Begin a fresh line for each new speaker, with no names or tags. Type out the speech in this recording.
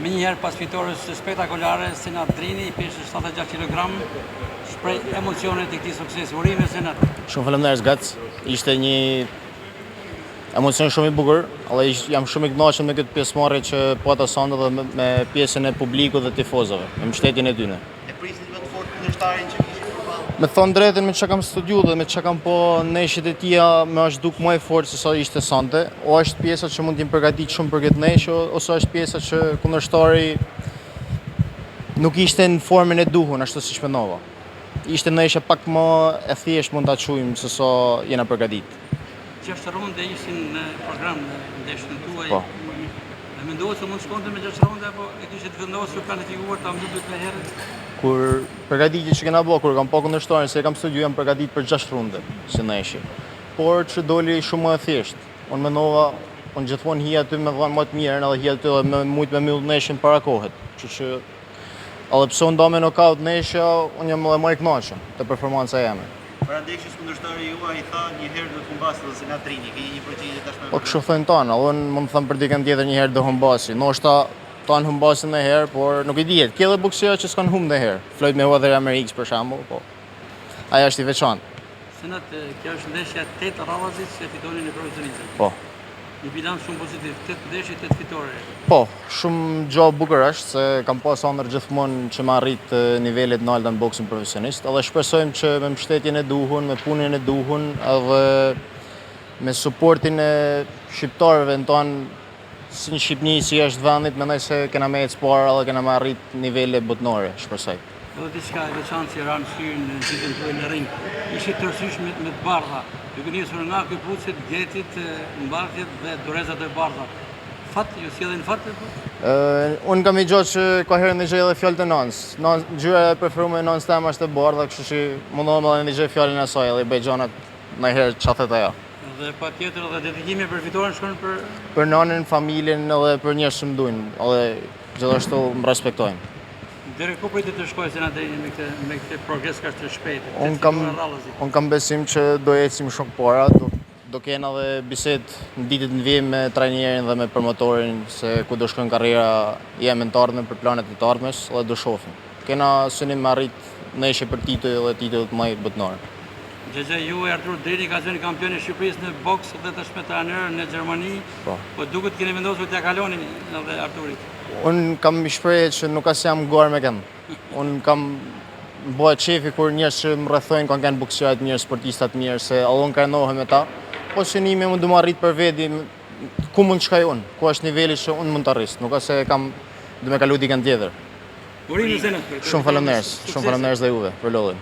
Me njëherë pas fitores spektakolare, Senat Drini, i peshë 76 kg, shprej emocionet i këtij suksesi. Urime Senat.
Shumë faleminderit Gac. Ishte një emocion shumë i bukur, dhe jam shumë i kënaqur me këtë pjesëmarrje që pata sonte dhe me pjesën e publikut dhe tifozëve, me mbështetjen e tyre.
E prisit më të fortë kundërshtarin që kishte përballë.
Me thonë drejtën, me çka kam studiu dhe me çka kam po neshjet e tia, më është duk më e fortë se sa ishte sonte. O është pjesa që mund t'im përgatit shumë për këtë neshje, ose është pjesa që kundërshtari nuk ishte në formën e duhur, ashtu siç mendova. Ishte neshja pak më e thjeshtë mund ta quajmë se sa jena përgatit.
6 runde ishin në program në ndeshjen tuaj.
Po.
E mendohet se mund shkonte me 6 runde apo e kishit vendosur planifikuar ta mbyllit me herë?
Kur përgatitje që kena bë, kur kam pa kundërshtarin se kam studiu, jam përgatit për 6 runde si neshje. Por që doli shumë më e thjeshtë. Unë mendova, unë gjithmonë hi aty me dhënë më të mirën, edhe hi aty dhe me mujt me mbyll neshjen para kohet. Kështu që edhe pse unë nda me nokaut neshja, unë jam edhe më i kënaqur te performanca jeme.
Para ndeshjes kundërshtari juaj i tha një herë do të humbasë edhe Senat Drini, keni një procedurë tashmë.
Po kështu thënë tanë, edhe unë më thënë për dikën tjetër një herë do humbasi. Ndoshta tanë humbasin edhe herë, por nuk i dihet. Kjo edhe boksera që s'kan humb edhe herë. Floyd Mayweather Amerikës për shembull, po. Aja është i veçantë.
Senat, kjo është ndeshja 8 radhazit që fitoni në profesionizëm.
Po.
Një bilanc shumë pozitiv, 8 ndeshje, 8 fitore.
Po, shumë gjë bukur është se kam pas ëndër gjithmonë që më arrit nivelet nalta në boksin profesionist, edhe shpresojmë që me mbështetjen e duhur, me punën e duhur, edhe me suportin e shqiptarëve tonë si në Shqipëni, si jashtë vendit, mendoj se kena me ecë para dhe kena me arrit nivele botnore, shpresoj.
Edhe diçka e veçantë që ranë syrin në ditën tuaj në ring. Ishit tërësisht me të bardha, duke nisur nga këpucit, getit, mbartjet dhe dorezat e bardha. Fat, ju sjellin fat?
Unë kam i gjatë që ka herë ndëgjoj edhe fjalë të nënës. Ngjyra e preferuar e nënës teme është e bardha, kështu që mundohem edhe ndëgjoj fjalën e saj edhe i bëj gjanat ndonjëherë çfarë thet ajo.
Dhe patjetër edhe dedikimi për fitoren shkon
për nënën, familjen edhe për njerëz që më duajnë, edhe gjithashtu më respektojnë.
Deri ku pritet të shkojë Senat Drini me këtë progres kaq të shpejtë?
Unë kam besim që do ecim shumë para, do kena edhe bisedë në ditët në vijim me trajnerin dhe me promotorin se ku do shkojnë karriera jeme në të ardhmen për planet e të ardhmes dhe do shohim. Kena synim me arrit neshje për titull dhe titull të më botëror.
Gjëgje ju e Artur Drini ka qenë kampion i Shqipërisë në boks dhe tashmë trajner në Gjermani. Po duket keni vendosur t'ia kaloni edhe Arturit.
Unë kam shprehje që nuk as jam garë me kënd. Unë kam bëhet shefi kur njerëz që më rrethojnë kanë boksera të mirë, sportista të mirë, se edhe unë krenohem me ta. Po synimi mund të më arrit për veti ku mund të shkoj unë, ku është niveli që unë mund të arris, nuk as se kam do me kalu dikën tjetër.
Urime Senat.
Shumë faleminderit dhe juve për lodhjen.